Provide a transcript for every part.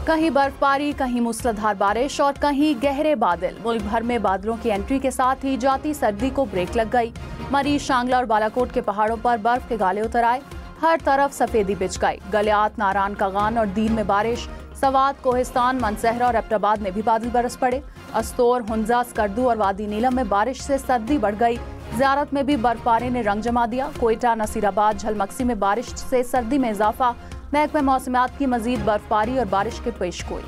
कहीं बर्फबारी, कहीं मूसलाधार बारिश और कहीं गहरे बादल। मुल्क भर में बादलों की एंट्री के साथ ही जाती सर्दी को ब्रेक लग गई। मरीज, शांगला और बालाकोट के पहाड़ों पर बर्फ के गाले उतर आए। हर तरफ सफेदी बिछ गई। गलियात, नारान, कागान और दीन में बारिश। सवात, कोहिस्तान, मनसहरा और एबटाबाद में भी बादल बरस पड़े। अस्तोर, हुंजा, स्कर्दू और वादी नीलम में बारिश से सर्दी बढ़ गई। ज़ियारत में भी बर्फबारी ने रंग जमा दिया। कोयटा, नसीराबाद, झलमक्सी में बारिश से सर्दी में इजाफा। महकमे मौसमियात की मजीद बर्फबारी और बारिश की पेशगोई।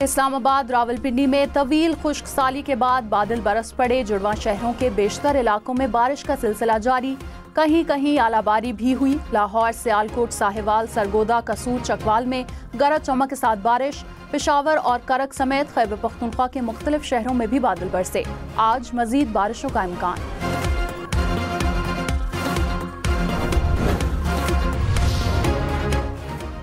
इस्लामाबाद, रावलपिंडी में तवील खुश्क साली के बाद बादल बरस पड़े। जुड़वा शहरों के बेशतर इलाकों में बारिश का सिलसिला जारी। कहीं कहीं आलाबारी भी हुई। लाहौर, सियालकोट, साहिवाल, सरगोदा, कसूर, चकवाल में गरज चमक के साथ बारिश। पेशावर और करक समेत खैबर पख्तूनख्वा के मुख्तलिफ शहरों में भी बादल बरसे। आज मजीद बारिशों का इम्कान।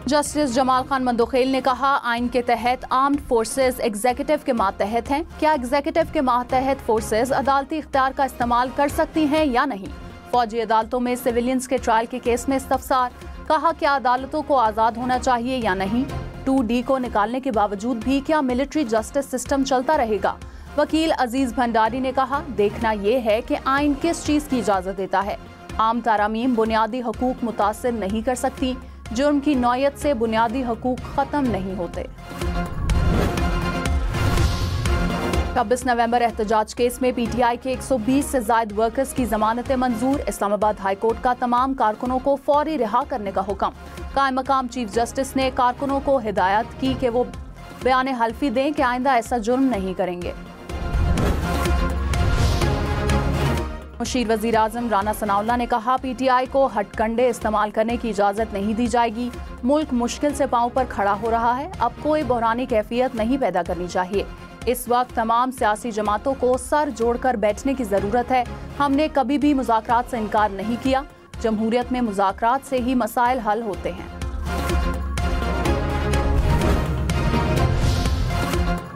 जस्टिस जमाल खान मंदोखेल ने कहा, आइन के तहत आर्म्ड फोर्सेज एग्जीक्यूटिव के मातहत हैं। क्या एग्जीक्यूटिव के मातहत फोर्सेज अदालती इख्तियार का इस्तेमाल कर सकती हैं या नहीं? फौजी अदालतों में सिविलियंस के ट्रायल के केस में इस्तफसार। कहा, क्या अदालतों को आज़ाद होना चाहिए या नहीं? 2D को निकालने के बावजूद भी क्या मिलिट्री जस्टिस सिस्टम चलता रहेगा? वकील अजीज भंडारी ने कहा, देखना यह है कि आइन किस चीज की इजाजत देता है। आम तारामीम बुनियादी हकूक मुतासिर नहीं कर सकती। जुर्म की नौयत से बुनियादी हकूक खत्म नहीं होते। 26 नवंबर एहतजाज केस में PTI के 120 से ज्यादा वर्कर्स की जमानतें मंजूर। इस्लामाबाद हाई कोर्ट का तमाम कारकुनों को फौरी रिहा करने का हुक्म। कायम मकाम चीफ जस्टिस ने कारकुनों को हिदायत की कि वो बयान हल्फी दें कि आइंदा ऐसा जुर्म नहीं करेंगे। मुशीर वजीर आजम राना सनाउल्लाह ने कहा, PTI को हथकंडे इस्तेमाल करने की इजाजत नहीं दी जाएगी। मुल्क मुश्किल से पांव पर खड़ा हो रहा है। अब कोई बहरानी कैफियत नहीं पैदा करनी चाहिए। इस वक्त तमाम सियासी जमातों को सर जोड़कर बैठने की जरूरत है। हमने कभी भी मुज़ाकरात से इनकार नहीं किया। जमहूरियत में मुज़ाकरात से ही मसाइल हल होते हैं।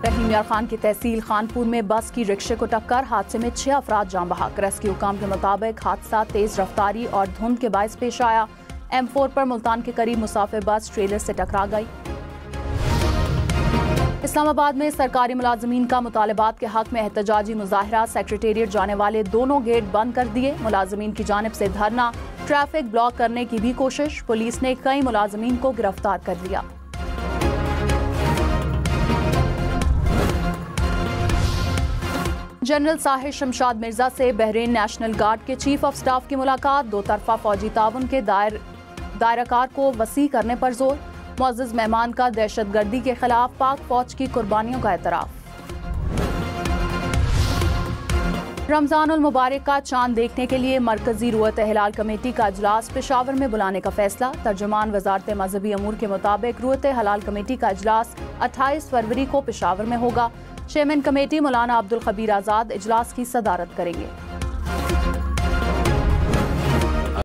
रहीम यार खान की तहसील खानपुर में बस की रिक्शे को टक्कर। हादसे में 6 अफराद जान बहक। रेस्क्यू हुकाम के मुताबिक हादसा तेज रफ्तारी और धुंध के बायस पेश आया। M4 पर मुल्तान के करीब मुसाफिर बस ट्रेलर से टकरा गई। इस्लामाबाद में सरकारी मुलाजमीन का मुतालबात के हक में एहतजाजी मुजाहरा। सेक्रेटेरिएट जाने वाले दोनों गेट बंद कर दिए। मुलाजमीन की जानिब से धरना, ट्रैफिक ब्लॉक करने की भी कोशिश। पुलिस ने कई मुलाजमीन को गिरफ्तार कर लिया। जनरल साहिर शमशाद मिर्जा से बहरीन नेशनल गार्ड के चीफ ऑफ स्टाफ की मुलाकात। दो तरफा फौजी ताउन के दायराकार को वसी करने पर जोर। मुअज़्ज़ज़ मेहमान का दहशतगर्दी के खिलाफ पाक फौज की कुर्बानियों का एतराफ। रमजानुल मुबारक का चांद देखने के लिए मरकजी रुअत हिलाल कमेटी का इजलास पेशावर में बुलाने का फैसला। तर्जुमान वजारत मजहबी अमूर के मुताबिक रुअत हिलाल कमेटी का इजलास 28 फरवरी को पेशावर में होगा। चेयरमैन कमेटी मौलाना अब्दुल खबीर आज़ाद इजलास की सदारत करेंगे।